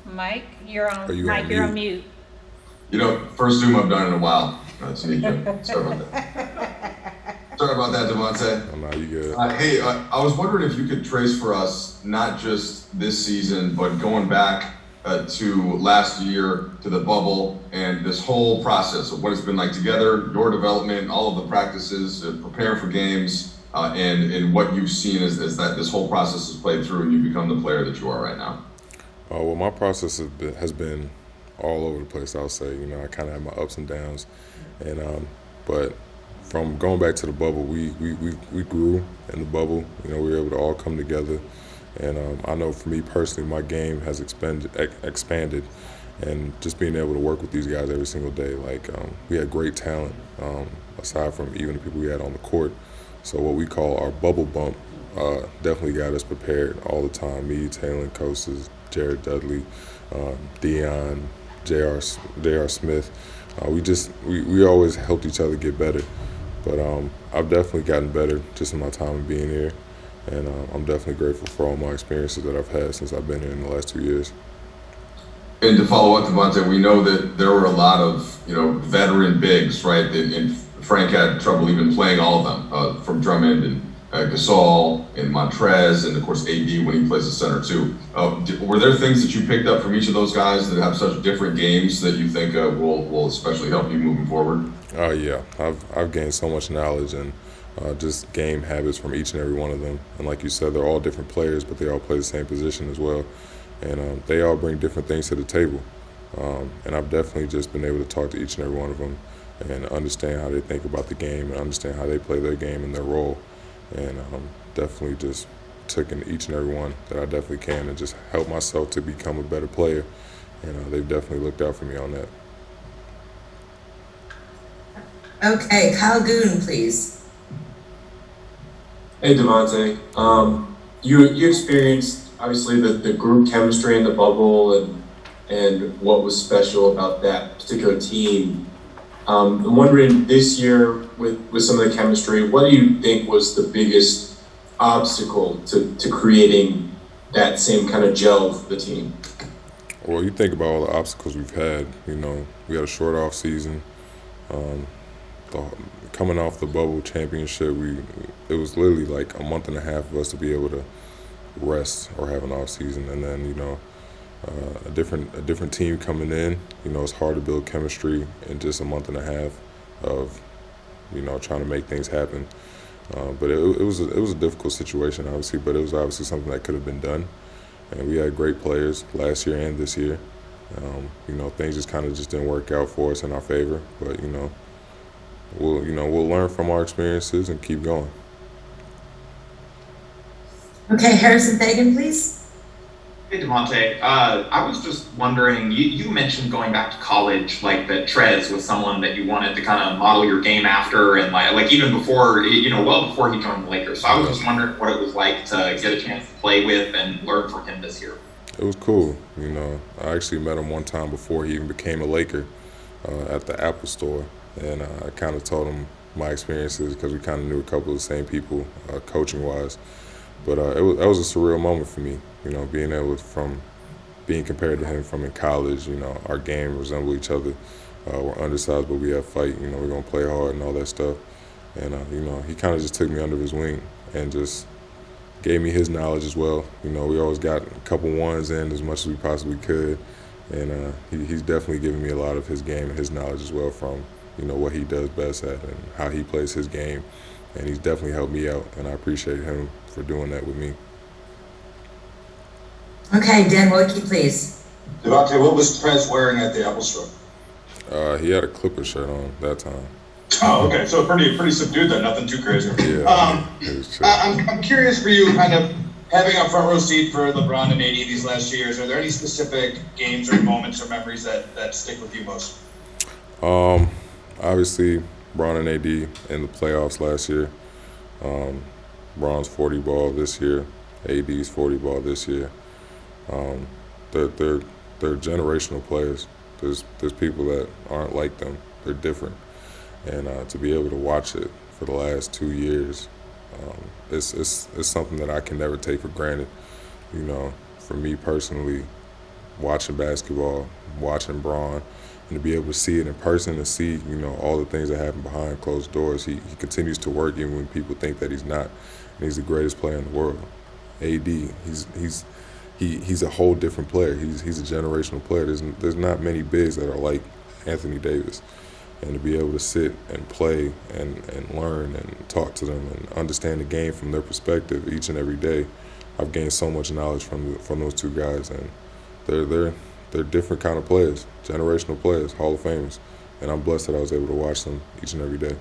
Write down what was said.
Mike, you're Are on. you Mike, on you're on mute? mute. First Zoom I've done in a while. That's me, Jim. Sorry about that. Sorry about that, Oh, Devontae. no, you good. Hey, I was wondering if you could trace for us not just this season, but going back to last year, to the bubble, and this whole process of what it's been like together, your development, all of the practices, preparing for games, and what you've seen as that this whole process has played through, and you become the player that you are right now. Well, my process has been all over the place. I'll say, I kind of have my ups and downs, and but from going back to the bubble, we grew in the bubble. We were able to all come together, and I know for me personally, my game has expanded, and just being able to work with these guys every single day. Like we had great talent, aside from even the people we had on the court. So what we call our bubble bump definitely got us prepared all the time. Me, Taylor, Kostas, Jared Dudley, Dion, J.R. Smith. We always helped each other get better. But I've definitely gotten better just in my time of being here. And I'm definitely grateful for all my experiences that I've had since I've been here in the last 2 years. And to follow up, Devontae, we know that there were a lot of veteran bigs, right? And Frank had trouble even playing all of them, from Drummond and Gasol and Montrez, and of course AD when he plays the center too. Were there things that you picked up from each of those guys that have such different games that you think will especially help you moving forward? Oh yeah, I've gained so much knowledge and just game habits from each and every one of them. And like you said, they're all different players, but they all play the same position as well. And they all bring different things to the table. And I've definitely just been able to talk to each and every one of them and understand how they think about the game and understand how they play their game and their role. And definitely just took in each and every one that I definitely can and just help myself to become a better player. And they've definitely looked out for me on that. Okay, Kyle Goon, please. Hey Devontae, you experienced obviously the group chemistry in the bubble and what was special about that particular team. I'm wondering this year with some of the chemistry, what do you think was the biggest obstacle to creating that same kind of gel for the team? Well, you think about all the obstacles we've had. We had a short off season. Um, the, Coming off the bubble championship, it was literally like a month and a half of us to be able to rest or have an off season, and then a different team coming in. It's hard to build chemistry in just a month and a half of trying to make things happen. But it was a difficult situation, obviously, but it was obviously something that could have been done. And we had great players last year and this year. Things just kind of just didn't work out for us in our favor. But we'll learn from our experiences and keep going. Okay, Harrison Fagan, please. Hey, Devontae. I was just wondering, you mentioned going back to college, like that Trez was someone that you wanted to kind of model your game after, and like even before, well before he joined the Lakers. So I was just wondering what it was like to get a chance to play with and learn from him this year. It was cool. I actually met him one time before he even became a Laker at the Apple Store, and I kind of told him my experiences because we kind of knew a couple of the same people, coaching-wise. But that was a surreal moment for me, being able to, from being compared to him from in college. Our game resembled each other. We're undersized, but we have fight. We're going to play hard and all that stuff. And, he kind of just took me under his wing and just gave me his knowledge as well. We always got a couple ones in as much as we possibly could. And he's definitely given me a lot of his game and his knowledge as well from, what he does best at and how he plays his game. And he's definitely helped me out, and I appreciate him for doing that with me. Okay, Dan Wilkie, please. Devontae, what was Trez wearing at the Apple Store? He had a Clipper shirt on that time. Oh, okay. So pretty subdued then. Nothing too crazy. Yeah, it was chill. I'm curious for you, kind of having a front row seat for LeBron and AD these last 2 years. Are there any specific games or moments or memories that stick with you most? Obviously, Bron and AD in the playoffs last year. Bron's 40 ball this year. AD's 40 ball this year. They're generational players. There's people that aren't like them. They're different. And to be able to watch it for the last 2 years, it's something that I can never take for granted. For me personally, watching basketball, watching Braun, and to be able to see it in person and see, you know, all the things that happen behind closed doors. He continues to work even when people think that he's not, and he's the greatest player in the world. AD, he's a whole different player. He's a generational player. There's not many bigs that are like Anthony Davis, and to be able to sit and play and learn and talk to them and understand the game from their perspective each and every day, I've gained so much knowledge from those two guys, and they're different kind of players, generational players, Hall of Famers, and I'm blessed that I was able to watch them each and every day.